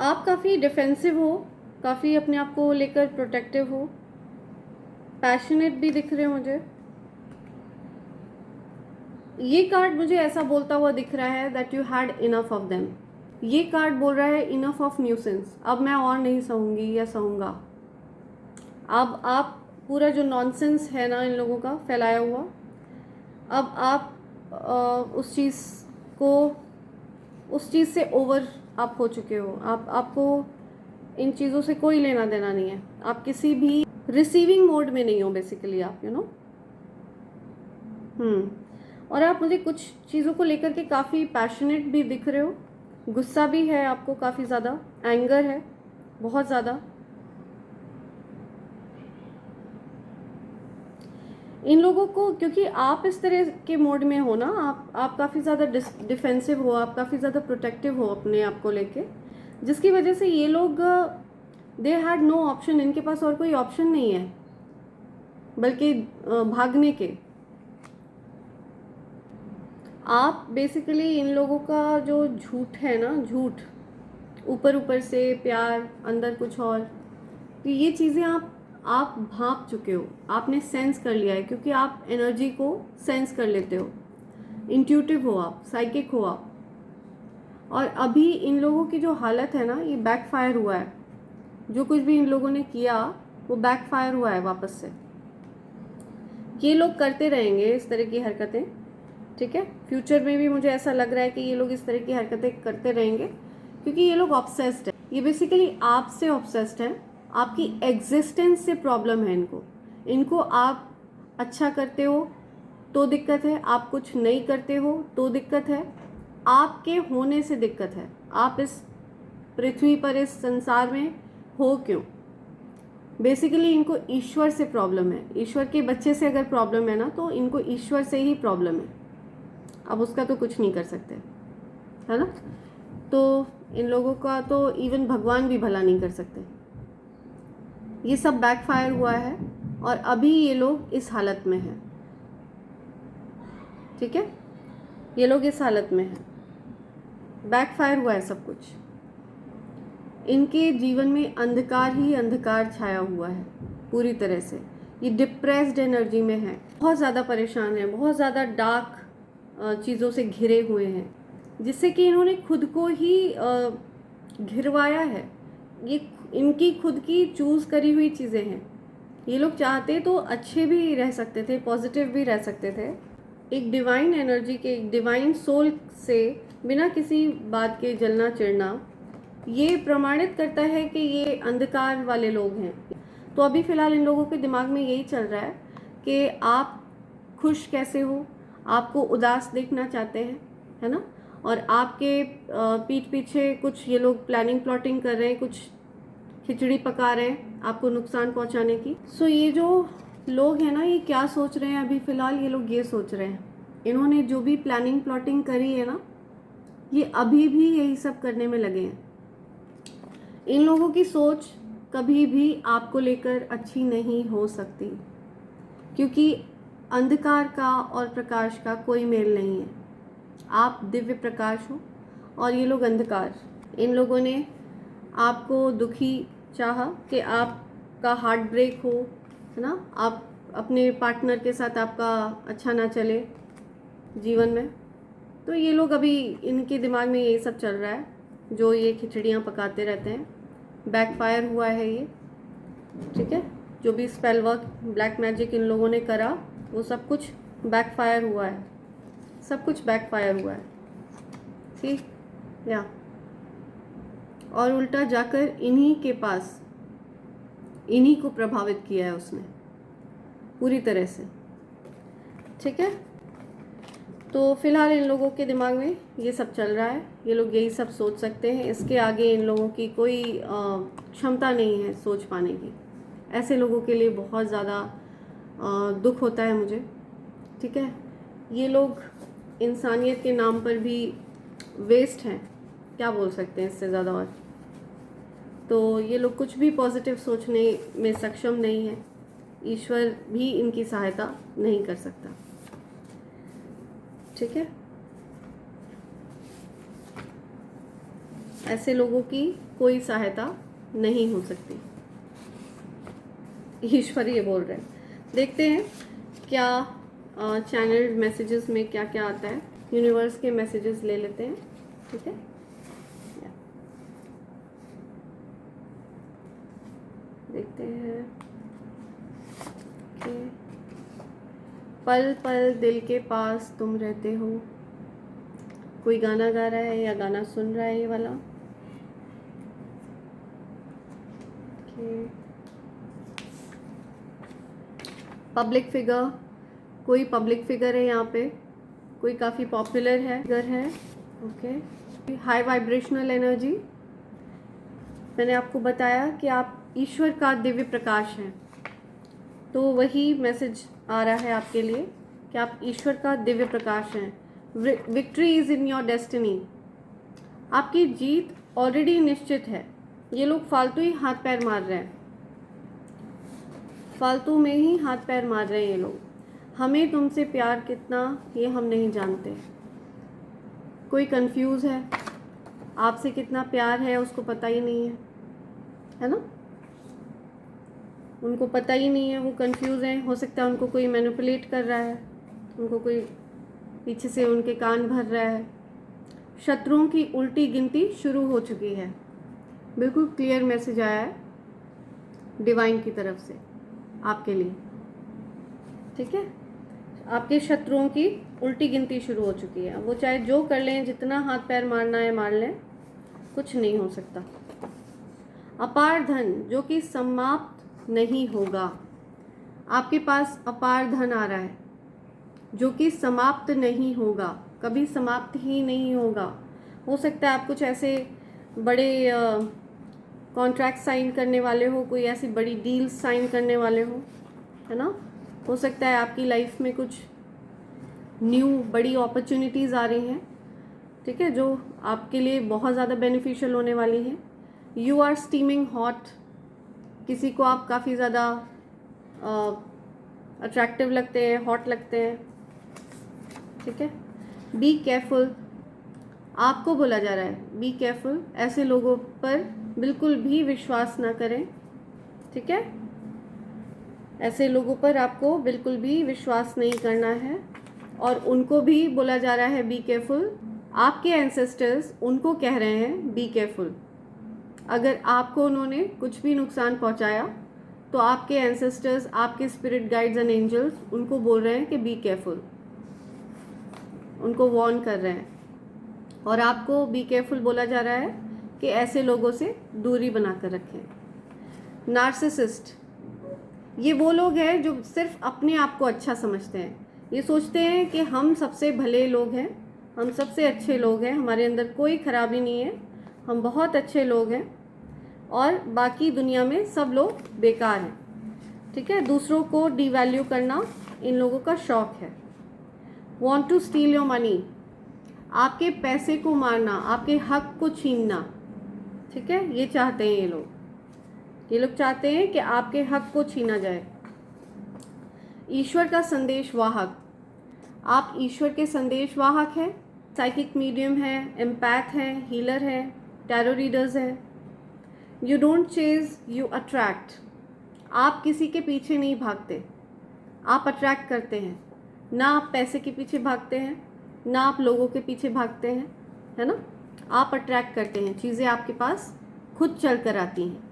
Speaker 1: आप काफ़ी डिफेंसिव हो, काफ़ी अपने आप को लेकर प्रोटेक्टिव हो, पैशनेट भी दिख रहे हो मुझे। ये कार्ड मुझे ऐसा बोलता हुआ दिख रहा है that you had enough of them. ये कार्ड बोल रहा है इनफ ऑफ न्यूसेंस, अब मैं और नहीं सहूँगी या सहूँगा। अब आप पूरा जो नॉनसेंस है ना इन लोगों का फैलाया हुआ, अब आप उस चीज़ से ओवर आप हो चुके हो। आपको इन चीज़ों से कोई लेना देना नहीं है। आप किसी भी रिसीविंग मोड में नहीं हो बेसिकली, आप यू नो। और आप मुझे कुछ चीज़ों को लेकर के काफ़ी पैशनेट भी दिख रहे हो। गुस्सा भी है आपको, काफ़ी ज़्यादा एंगर है, बहुत ज़्यादा। इन लोगों को, क्योंकि आप इस तरह के मोड में हो ना, आप काफ़ी ज़्यादा डिफेंसिव हो, आप काफ़ी ज़्यादा प्रोटेक्टिव हो अपने आप को लेके, जिसकी वजह से ये लोग दे हैड नो ऑप्शन, इनके पास और कोई ऑप्शन नहीं है बल्कि भागने के। आप बेसिकली इन लोगों का जो झूठ है ना, झूठ ऊपर ऊपर से प्यार, अंदर कुछ और, तो ये चीज़ें आप भांप चुके हो, आपने सेंस कर लिया है, क्योंकि आप एनर्जी को सेंस कर लेते हो, इंट्यूटिव हो आप, साइकिक हो आप। और अभी इन लोगों की जो हालत है ना, ये बैकफायर हुआ है। जो कुछ भी इन लोगों ने किया वो बैकफायर हुआ है वापस से। ये लोग करते रहेंगे इस तरह की हरकतें, ठीक है। फ्यूचर में भी मुझे ऐसा लग रहा है कि ये लोग इस तरह की हरकतें करते रहेंगे, क्योंकि ये लोग ऑब्सेस्ड है। ये बेसिकली आपसे ऑब्सेस्ड है, आपकी एग्जिस्टेंस से प्रॉब्लम है इनको आप अच्छा करते हो तो दिक्कत है, आप कुछ नहीं करते हो तो दिक्कत है, आपके होने से दिक्कत है। आप इस पृथ्वी पर, इस संसार में हो क्यों? बेसिकली इनको ईश्वर से प्रॉब्लम है। ईश्वर के बच्चे से अगर प्रॉब्लम है ना, तो इनको ईश्वर से ही प्रॉब्लम है। अब उसका तो कुछ नहीं कर सकते, है ना। तो इन लोगों का तो इवन भगवान भी भला नहीं कर सकते। ये सब बैकफायर हुआ है और अभी ये लोग इस हालत में हैं, ठीक है। ये लोग इस हालत में हैं, बैकफायर हुआ है सब कुछ। इनके जीवन में अंधकार ही अंधकार छाया हुआ है पूरी तरह से। ये डिप्रेस्ड एनर्जी में है, बहुत ज़्यादा परेशान है, बहुत ज़्यादा डार्क चीज़ों से घिरे हुए हैं, जिससे कि इन्होंने खुद को ही घिरवाया है। ये इनकी खुद की चूज़ करी हुई चीज़ें हैं। ये लोग चाहते तो अच्छे भी रह सकते थे, पॉजिटिव भी रह सकते थे, एक डिवाइन एनर्जी के, एक डिवाइन सोल से बिना किसी बात के जलना चिढ़ना, ये प्रमाणित करता है कि ये अंधकार वाले लोग हैं। तो अभी फ़िलहाल इन लोगों के दिमाग में यही चल रहा है कि आप खुश कैसे हो, आपको उदास देखना चाहते हैं, है ना। और आपके पीठ पीछे कुछ ये लोग प्लानिंग प्लॉटिंग कर रहे हैं, कुछ खिचड़ी पका रहे हैं आपको नुकसान पहुंचाने की। सो ये जो लोग हैं ना, ये क्या सोच रहे हैं अभी फ़िलहाल? ये लोग ये सोच रहे हैं, इन्होंने जो भी प्लानिंग प्लॉटिंग करी है ना, ये अभी भी यही सब करने में लगे हैं। इन लोगों की सोच कभी भी आपको लेकर अच्छी नहीं हो सकती, क्योंकि अंधकार का और प्रकाश का कोई मेल नहीं है। आप दिव्य प्रकाश हो और ये लोग अंधकार। इन लोगों ने आपको दुखी चाहा कि आपका हार्ट ब्रेक हो, है ना, आप अपने पार्टनर के साथ आपका अच्छा ना चले जीवन में। तो ये लोग अभी, इनके दिमाग में यही सब चल रहा है, जो ये खिचड़ियाँ पकाते रहते हैं। बैकफायर हुआ है ये, ठीक है। जो भी स्पेल वर्क, ब्लैक मैजिक इन लोगों ने करा, वो सब कुछ बैकफायर हुआ है, सब कुछ बैकफायर हुआ है, ठीक या। और उल्टा जाकर इन्हीं के पास, इन्हीं को प्रभावित किया है उसने पूरी तरह से, ठीक है। तो फिलहाल इन लोगों के दिमाग में ये सब चल रहा है, ये लोग यही सब सोच सकते हैं, इसके आगे इन लोगों की कोई क्षमता नहीं है सोच पाने की। ऐसे लोगों के लिए बहुत ज़्यादा दुख होता है मुझे, ठीक है। ये लोग इंसानियत के नाम पर भी वेस्ट हैं, क्या बोल सकते हैं इससे ज़्यादा। और तो ये लोग कुछ भी पॉजिटिव सोचने में सक्षम नहीं है, ईश्वर भी इनकी सहायता नहीं कर सकता, ठीक है। ऐसे लोगों की कोई सहायता नहीं हो सकती, ईश्वर ये बोल रहे हैं। देखते हैं क्या चैनल मैसेजेस में क्या क्या आता है, यूनिवर्स के मैसेजेस ले लेते हैं, ठीक है। देखते हैं कि पल पल दिल के पास तुम रहते हो। कोई गाना गा रहा है या गाना सुन रहा है ये वाला, पब्लिक फिगर, कोई पब्लिक फिगर है यहाँ पे, कोई काफ़ी पॉपुलर है फिगर है, ओके। हाई वाइब्रेशनल एनर्जी, मैंने आपको बताया कि आप ईश्वर का दिव्य प्रकाश हैं, तो वही मैसेज आ रहा है आपके लिए कि आप ईश्वर का दिव्य प्रकाश हैं। Victory is in your destiny, आपकी जीत ऑलरेडी निश्चित है। ये लोग फालतू ही हाथ पैर मार रहे हैं, फालतू में ही हाथ पैर मार रहे हैं ये लोग। हमें तुमसे प्यार कितना, ये हम नहीं जानते। कोई कंफ्यूज है, आपसे कितना प्यार है उसको पता ही नहीं है ना, उनको पता ही नहीं है, वो कंफ्यूज हैं। हो सकता है उनको कोई मैनिपुलेट कर रहा है, उनको कोई पीछे से उनके कान भर रहा है। शत्रुओं की उल्टी गिनती शुरू हो चुकी है, बिल्कुल क्लियर मैसेज आया है डिवाइन की तरफ से आपके लिए, ठीक है। आपके शत्रुओं की उल्टी गिनती शुरू हो चुकी है, वो चाहे जो कर लें, जितना हाथ पैर मारना है मार लें, कुछ नहीं हो सकता। अपार धन जो कि समाप्त नहीं होगा, आपके पास अपार धन आ रहा है जो कि समाप्त नहीं होगा, कभी समाप्त ही नहीं होगा। हो सकता है आप कुछ ऐसे बड़े कॉन्ट्रैक्ट साइन करने वाले हो, कोई ऐसी बड़ी डील साइन करने वाले हो, है ना। हो सकता है आपकी लाइफ में कुछ न्यू बड़ी अपॉर्चुनिटीज़ आ रही हैं, ठीक है, जो आपके लिए बहुत ज़्यादा बेनिफिशियल होने वाली हैं। यू आर स्टीमिंग हॉट, किसी को आप काफ़ी ज़्यादा अट्रैक्टिव लगते हैं, हॉट लगते हैं, ठीक है। बी केयरफुल, आपको बोला जा रहा है बी केयरफुल, ऐसे लोगों पर बिल्कुल भी विश्वास ना करें, ठीक है। ऐसे लोगों पर आपको बिल्कुल भी विश्वास नहीं करना है। और उनको भी बोला जा रहा है बी केयरफुल, आपके एंसेस्टर्स उनको कह रहे हैं बी केयरफुल। अगर आपको उन्होंने कुछ भी नुकसान पहुंचाया तो आपके एंसेस्टर्स, आपके स्पिरिट गाइड्स एंड एंजल्स उनको बोल रहे हैं कि बी केयरफुल, उनको वार्न कर रहे हैं। और आपको बी केयरफुल बोला जा रहा है कि ऐसे लोगों से दूरी बनाकर रखें। नार्सिसिस्ट, ये वो लोग हैं जो सिर्फ अपने आप को अच्छा समझते हैं, ये सोचते हैं कि हम सबसे भले लोग हैं, हम सबसे अच्छे लोग हैं, हमारे अंदर कोई खराबी नहीं है, हम बहुत अच्छे लोग हैं और बाकी दुनिया में सब लोग बेकार हैं, ठीक है। दूसरों को डिवैल्यू करना इन लोगों का शौक है। Want to steal your money, आपके पैसे को मारना, आपके हक को छीनना, ठीक है, ये चाहते हैं ये लोग। ये लोग चाहते हैं कि आपके हक को छीना जाए। ईश्वर का संदेश वाहक, आप ईश्वर के संदेश वाहक हैं, साइकिक मीडियम है, एम्पैथ है, हीलर है, टैरो रीडर्स हैं। You don't chase, you attract. आप किसी के पीछे नहीं भागते, आप अट्रैक्ट करते हैं। ना आप पैसे के पीछे भागते हैं, ना आप लोगों के पीछे भागते हैं, है ना। आप अट्रैक्ट करते हैं, चीज़ें आपके पास खुद चल कर आती हैं,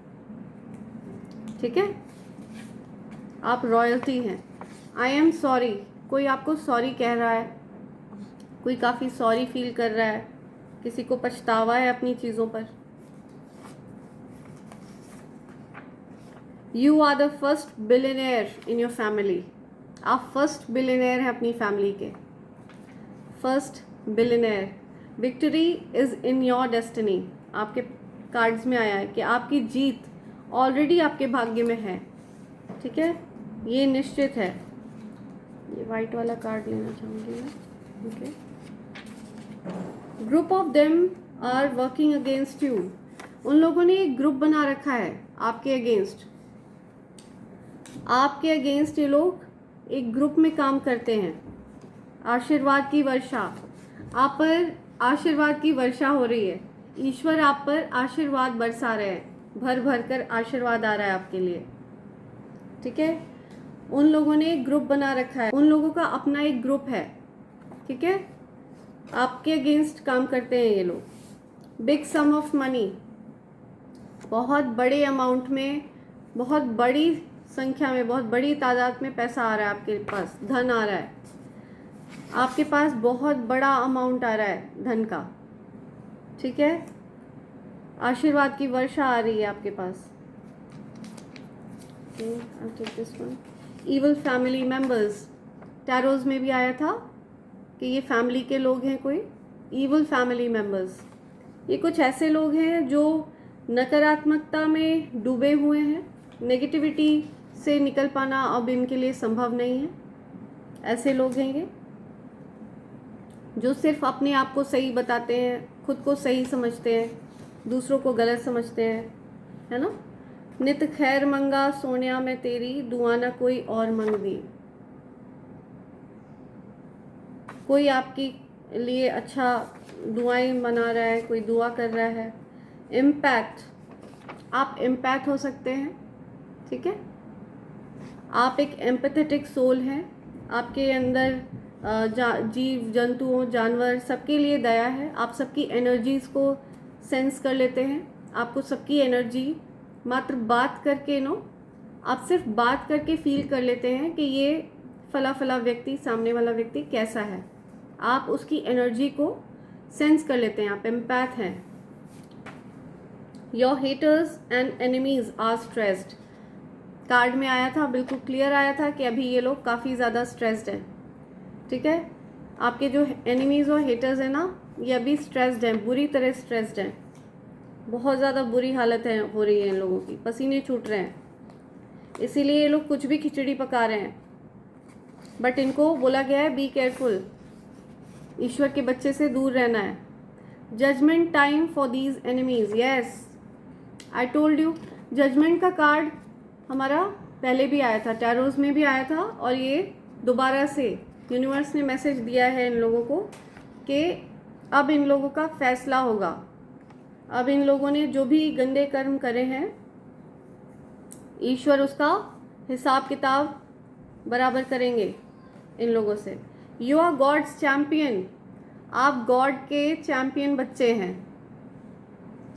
Speaker 1: ठीक है। आप रॉयल्टी हैं। आई एम सॉरी, कोई आपको सॉरी कह रहा है, कोई काफ़ी सॉरी फील कर रहा है, किसी को पछतावा है अपनी चीज़ों पर। You are the first billionaire in your family. आप फर्स्ट बिलियनेयर हैं अपनी फैमिली के, first billionaire. Victory is in your destiny. आपके कार्ड्स में आया है कि आपकी जीत ऑलरेडी आपके भाग्य में है, ठीक है, ये निश्चित है। ये वाइट वाला कार्ड लेना चाहूँगी मैं, okay. Group of them are working against you. उन लोगों ने एक ग्रुप बना रखा है आपके अगेंस्ट। आपके अगेंस्ट ये लोग एक ग्रुप में काम करते हैं। आशीर्वाद की वर्षा, आप पर आशीर्वाद की वर्षा हो रही है। ईश्वर आप पर आशीर्वाद बरसा रहे हैं, भर भर कर आशीर्वाद आ रहा है आपके लिए, ठीक है। उन लोगों ने एक ग्रुप बना रखा है, उन लोगों का अपना एक ग्रुप है, ठीक है। आपके अगेंस्ट काम करते हैं ये लोग। बिग सम ऑफ मनी, बहुत बड़े अमाउंट में, बहुत बड़ी संख्या में, बहुत बड़ी तादाद में पैसा आ रहा है आपके पास, धन आ रहा है आपके पास, बहुत बड़ा अमाउंट आ रहा है धन का, ठीक है। आशीर्वाद की वर्षा आ रही है आपके पास। इवल फैमिली मेंबर्स, टैरोज में भी आया था कि ये फैमिली के लोग हैं कोई। इवल फैमिली मेंबर्स, ये कुछ ऐसे लोग हैं जो नकारात्मकता में डूबे हुए हैं, नेगेटिविटी से निकल पाना अब इनके लिए संभव नहीं है। ऐसे लोग हैं ये जो सिर्फ अपने आप को सही बताते हैं, खुद को सही समझते हैं, दूसरों को गलत समझते हैं, है ना। नित खैर मंगा सोनिया में तेरी, दुआ ना कोई और मंग दी। कोई आपके लिए अच्छा दुआएं मना रहा है, कोई दुआ कर रहा है। इम्पैक्ट, आप इम्पैक्ट हो सकते हैं, ठीक है। आप एक एम्पैथेटिक सोल हैं, आपके अंदर जीव जंतुओं जानवर सबके लिए दया है। आप सबकी एनर्जीज़ को सेंस कर लेते हैं, आपको सबकी एनर्जी मात्र बात करके आप सिर्फ बात करके फील कर लेते हैं कि ये फला फला व्यक्ति, सामने वाला व्यक्ति कैसा है। आप उसकी एनर्जी को सेंस कर लेते हैं, आप एम्पैथ हैं। Your haters and enemies are stressed. Card में आया था, बिल्कुल क्लियर आया था कि अभी ये लोग काफ़ी ज़्यादा स्ट्रेस्ड हैं, ठीक है। आपके जो एनिमीज़ और हेटर्स हैं ना, ये अभी स्ट्रेस्ड हैं, बुरी तरह स्ट्रेस्ड हैं। बहुत ज़्यादा बुरी हालत है, हो रही है इन लोगों की, पसीने छूट रहे हैं, इसीलिए ये लोग कुछ भी खिचड़ी पका रहे हैं। बट इनको बोला गया है बी केयरफुल, ईश्वर के बच्चे से दूर रहना है। Judgment time for these enemies, yes I told you. Judgment का कार्ड हमारा पहले भी आया था, टैरोज में भी आया था, और ये दोबारा से यूनिवर्स ने मैसेज दिया है इन लोगों को कि अब इन लोगों का फैसला होगा। अब इन लोगों ने जो भी गंदे कर्म करे हैं, ईश्वर उसका हिसाब किताब बराबर करेंगे इन लोगों से। यू आर गॉड्स चैम्पियन, आप गॉड के चैम्पियन बच्चे हैं,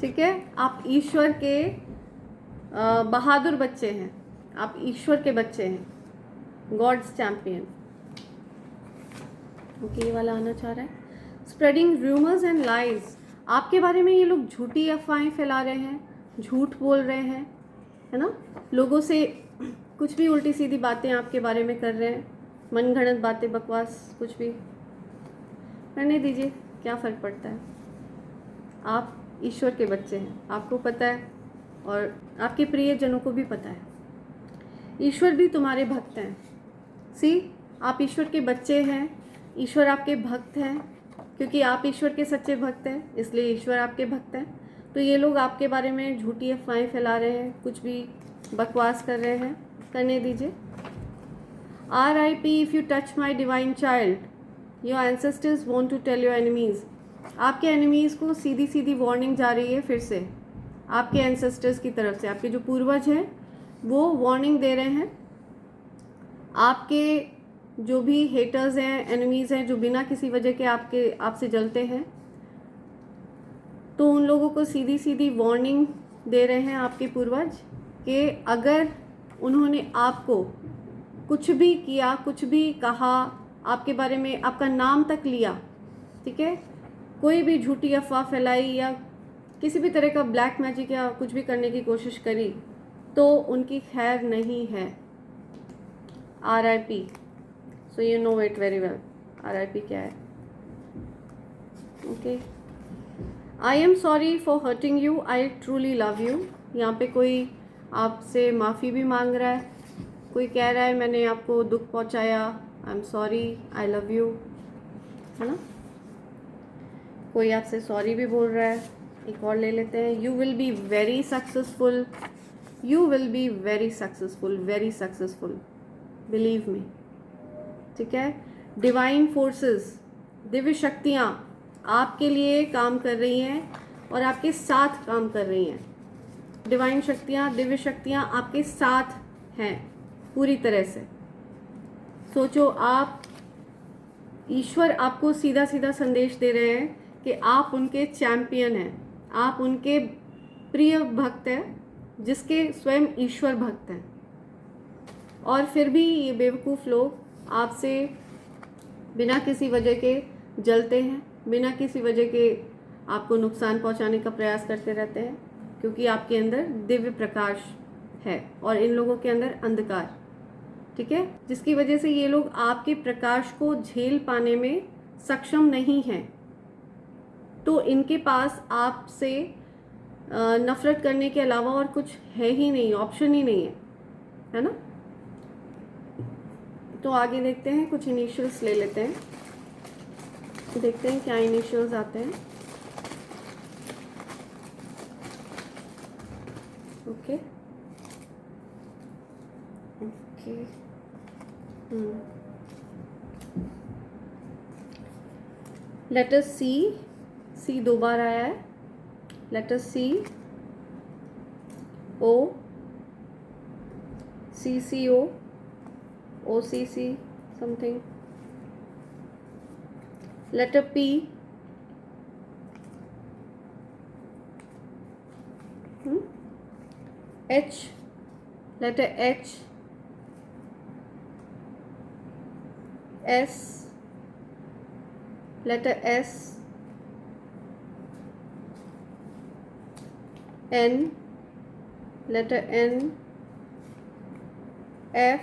Speaker 1: ठीक है। आप ईश्वर के बहादुर बच्चे हैं, आप ईश्वर के बच्चे हैं, गॉड्स चैम्पियन। ओके, ये वाला आना चाह रहा है। स्प्रेडिंग रूमर्स एंड लाइज, आपके बारे में ये लोग झूठी अफवाहें फैला रहे हैं, झूठ बोल रहे हैं, है ना। लोगों से कुछ भी उल्टी सीधी बातें आपके बारे में कर रहे हैं, मन घड़त बातें, बकवास, कुछ भी करने दीजिए, क्या फ़र्क पड़ता है। आप ईश्वर के बच्चे हैं, आपको पता है और आपके प्रियजनों को भी पता है। ईश्वर भी तुम्हारे भक्त हैं। सी, आप ईश्वर के बच्चे हैं, ईश्वर आपके भक्त हैं, क्योंकि आप ईश्वर के सच्चे भक्त हैं, इसलिए ईश्वर आपके भक्त हैं। तो ये लोग आपके बारे में झूठी अफवाहें फैला रहे हैं, कुछ भी बकवास कर रहे हैं, करने दीजिए। RIP if you touch my divine child, your ancestors want to tell your enemies. आपके एनिमीज़ को सीधी सीधी वार्निंग जा रही है फिर से आपके एंसेस्टर्स की तरफ से। आपके जो पूर्वज हैं वो वार्निंग दे रहे हैं। आपके जो भी हेटर्स हैं, एनिमीज़ हैं, जो बिना किसी वजह के आपसे जलते हैं, तो उन लोगों को सीधी सीधी वार्निंग दे रहे हैं आपके पूर्वज कि अगर उन्होंने आपको कुछ भी किया, कुछ भी कहा, आपके बारे में आपका नाम तक लिया, ठीक है, कोई भी झूठी अफवाह फैलाई या किसी भी तरह का ब्लैक मैजिक या कुछ भी करने की कोशिश करी, तो उनकी खैर नहीं है। RIP। So you know it very well RIP क्या है। Okay, I am sorry for hurting you, I truly love you. यहाँ पे कोई आपसे माफ़ी भी मांग रहा है, कोई कह रहा है मैंने आपको दुख पहुँचाया, I am sorry, I love you, है ना। कोई आपसे सॉरी भी बोल रहा है। एक और ले लेते हैं। You will be very successful, you will be very successful, very successful, believe me, ठीक है। डिवाइन फोर्सेस, दिव्य शक्तियाँ आपके लिए काम कर रही हैं और आपके साथ काम कर रही हैं। डिवाइन शक्तियाँ, दिव्य शक्तियाँ आपके साथ हैं पूरी तरह से। सोचो, आप, ईश्वर आपको सीधा सीधा संदेश दे रहे हैं कि आप उनके चैंपियन हैं, आप उनके प्रिय भक्त हैं, जिसके स्वयं ईश्वर भक्त हैं। और फिर भी ये बेवकूफ़ लोग आपसे बिना किसी वजह के जलते हैं, बिना किसी वजह के आपको नुकसान पहुंचाने का प्रयास करते रहते हैं, क्योंकि आपके अंदर दिव्य प्रकाश है और इन लोगों के अंदर अंधकार, ठीक है, जिसकी वजह से ये लोग आपके प्रकाश को झेल पाने में सक्षम नहीं हैं। तो इनके पास आपसे नफरत करने के अलावा और कुछ है ही नहीं, ऑप्शन ही नहीं है ना। तो आगे देखते हैं, कुछ इनिशियल्स ले लेते हैं, देखते हैं क्या इनिशियल्स आते हैं। ओके ओके, लेट अस सी 2 बार आया है। Let us C O CCO OCC something. Letter P, H, letter H, S, letter S, N, letter N, F,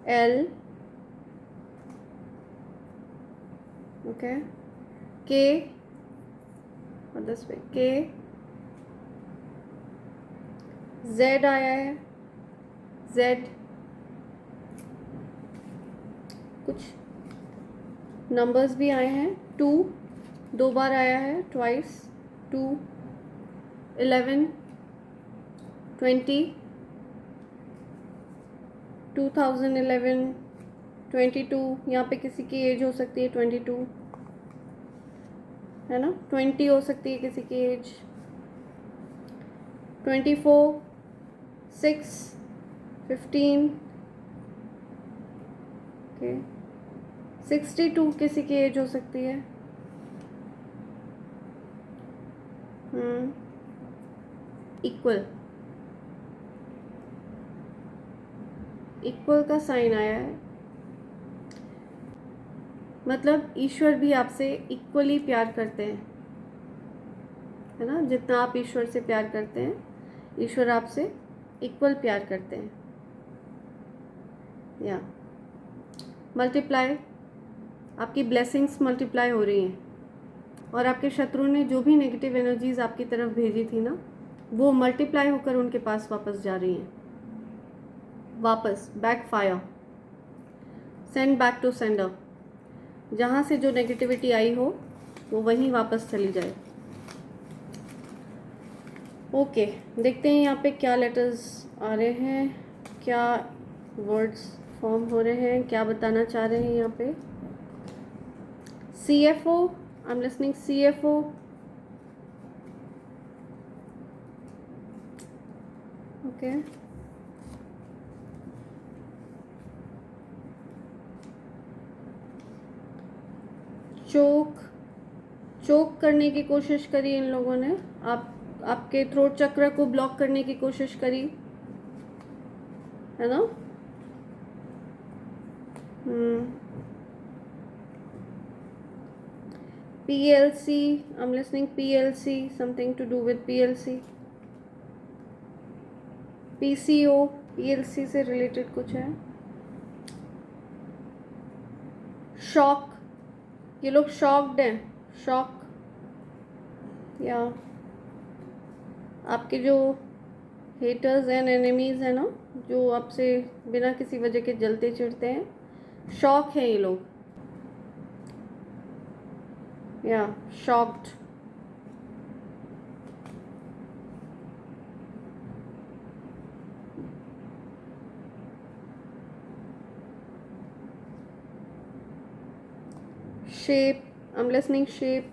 Speaker 1: L, okay, K, or this way, K, Z आया है, Z, कुछ numbers भी आए हैं। 2 2 बार आया है, ट्वाइस, 2, 11, 20, 2011, 22, यहाँ पे किसी की एज हो सकती है 22, है ना, 20 हो सकती है किसी की एज, 24, 6, 15, ओके, 62 किसी की एज हो सकती है। इक्वल का साइन आया है, मतलब ईश्वर भी आपसे इक्वली प्यार करते हैं, है ना। जितना आप ईश्वर से प्यार करते हैं, ईश्वर आपसे इक्वल प्यार करते हैं। या मल्टीप्लाई, आपकी ब्लेसिंग्स मल्टीप्लाई हो रही हैं और आपके शत्रु ने जो भी नेगेटिव एनर्जीज आपकी तरफ भेजी थी ना, वो मल्टीप्लाई होकर उनके पास वापस जा रही हैं, वापस backfire, send back to sender. जहाँ से जो नेगेटिविटी आई हो वो वहीं वापस चली जाए। ओके, देखते हैं यहाँ पे क्या लेटर्स आ रहे हैं, क्या वर्ड्स फॉर्म हो रहे हैं, क्या बताना चाह रहे हैं यहाँ पे। CFO, I'm listening CFO. Okay. चोक करने की कोशिश करी इन लोगों ने, आपके थ्रोट चक्र को ब्लॉक करने की कोशिश करी, है ना? PLC, I'm listening PLC, something to do with PLC. PCO, PLC से रिलेटेड कुछ है. शॉक, ये लोग शॉक्ड हैं, शॉक, या आपके जो हेटर्स एंड एनिमीज हैं ना, जो आपसे बिना किसी वजह के जलते चिढ़ते हैं, शॉक है ये लोग, या shocked. Shape, I'm listening shape.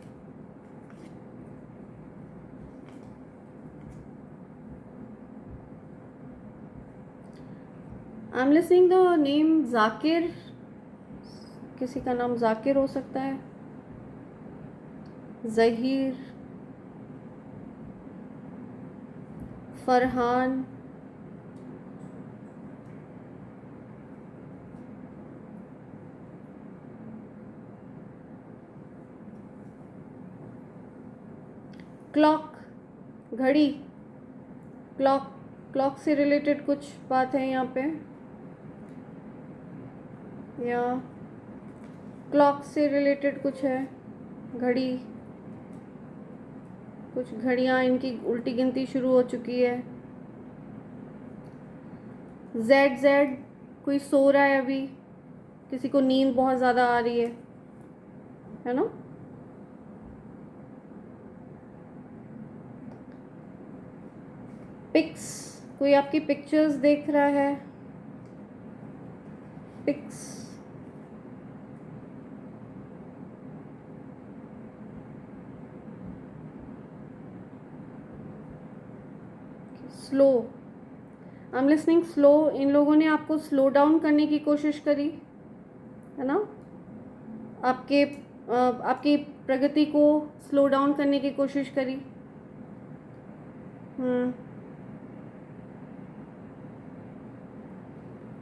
Speaker 1: I'm listening the name Zakir, किसी का नाम जाकिर हो सकता है, ज़हीर, फरहान, क्लॉक, घड़ी, क्लॉक से रिलेटेड कुछ बात है यहाँ पे, या क्लॉक से रिलेटेड कुछ है, घड़ी, कुछ घड़ियाँ इनकी उल्टी गिनती शुरू हो चुकी है. जेड, कोई सो रहा है अभी, किसी को नींद बहुत ज़्यादा आ रही है ना? पिक्स, कोई आपकी पिक्चर्स देख रहा है, pics. Slow, I am listening slow. इन लोगों ने आपको स्लो डाउन करने की कोशिश करी, है ना? आपकी प्रगति को स्लो डाउन करने की कोशिश करी.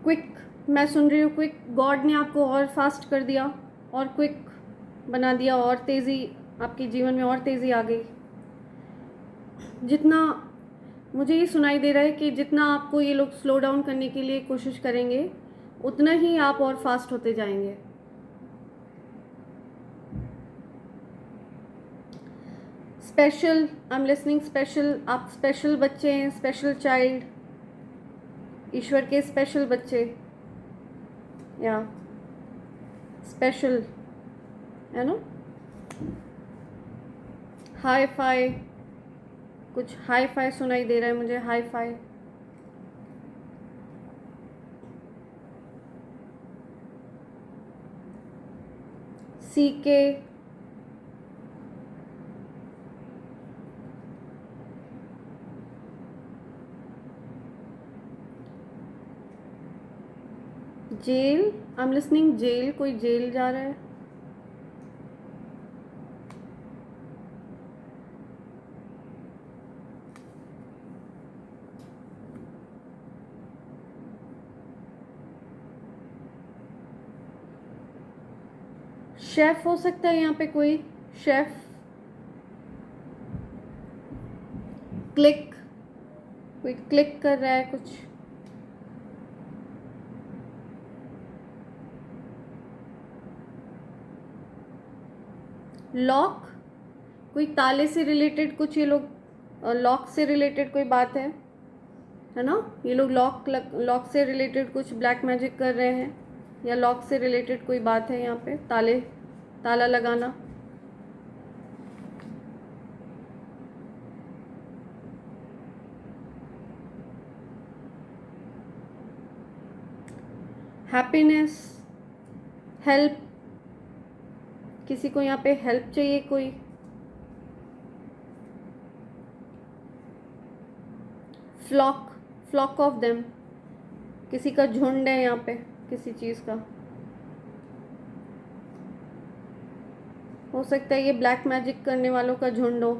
Speaker 1: क्विक, मैं सुन रही हूँ क्विक. गॉड ने आपको और फास्ट कर दिया, और क्विक बना दिया, और तेज़ी आपके जीवन में और तेज़ी आ गई. जितना मुझे ये सुनाई दे रहा है कि जितना आपको ये लोग स्लो डाउन करने के लिए कोशिश करेंगे, उतना ही आप और फास्ट होते जाएंगे. Special, I am listening special. आप स्पेशल बच्चे हैं, स्पेशल चाइल्ड, ईश्वर के स्पेशल बच्चे, या स्पेशल, है ना? हाई फाई, कुछ हाई फाई सुनाई दे रहा है मुझे, हाई फाई. सीके, jail, I am listening jail, कोई जेल जा रहा है. शेफ हो सकता है यहाँ पे कोई, शेफ. क्लिक, कोई क्लिक कर रहा है कुछ. लॉक, कोई ताले से रिलेटेड कुछ, ये लोग लॉक से रिलेटेड कोई बात है ना? ये लोग लॉक से रिलेटेड कुछ ब्लैक मैजिक कर रहे हैं, या लॉक से रिलेटेड कोई बात है यहाँ पे, ताला लगाना. हैप्पीनेस, हेल्प, किसी को यहाँ पे हेल्प चाहिए कोई? फ्लॉक ऑफ देम, किसी का झुंड है यहाँ पे किसी चीज़ का। हो सकता है ये ब्लैक मैजिक करने वालों का झुंड हो।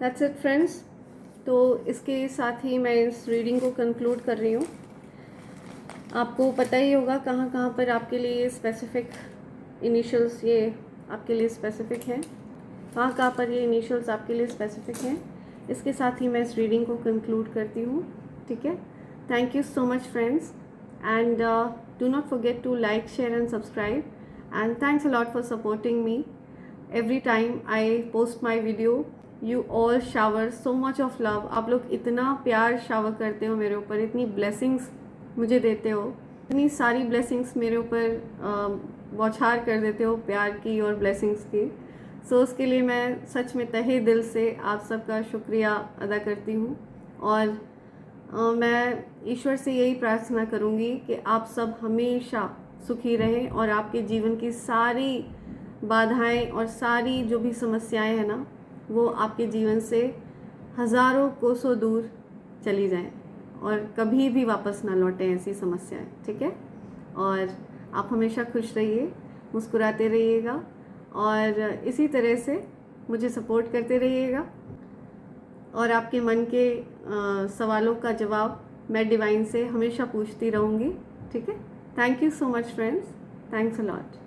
Speaker 1: That's it friends. तो इसके साथ ही मैं इस रीडिंग को कंक्लूड कर रही हूँ। आपको पता ही होगा कहाँ कहाँ पर आपके लिए स्पेसिफिक इनिशियल्स ये आपके लिए स्पेसिफिक हैं, कहाँ कहाँ पर ये इनिशियल्स आपके लिए स्पेसिफिक हैं। इसके साथ ही मैं इस रीडिंग को कंक्लूड करती हूँ। ठीक है, thank you so much friends, and do not forget to like, share and subscribe, and thanks a lot for supporting me every time I post my video. You all shower so much of love. आप लोग इतना प्यार shower करते हो मेरे ऊपर, इतनी blessings मुझे देते हो, इतनी सारी ब्लेसिंग्स मेरे ऊपर बौछार कर देते हो प्यार की और ब्लेसिंग्स की। सो उसके लिए मैं सच में तहे दिल से आप सबका शुक्रिया अदा करती हूँ। और मैं ईश्वर से यही प्रार्थना करूँगी कि आप सब हमेशा सुखी रहें और आपके जीवन की सारी बाधाएं और सारी जो भी समस्याएं हैं ना, वो आपके जीवन से हज़ारों कोसों दूर चली जाएं और कभी भी वापस ना लौटें ऐसी समस्याएं। ठीक है, और आप हमेशा खुश रहिए, मुस्कुराते रहिएगा और इसी तरह से मुझे सपोर्ट करते रहिएगा। और आपके मन के सवालों का जवाब मैं डिवाइन से हमेशा पूछती रहूँगी। ठीक है, thank you so much friends, thanks a lot.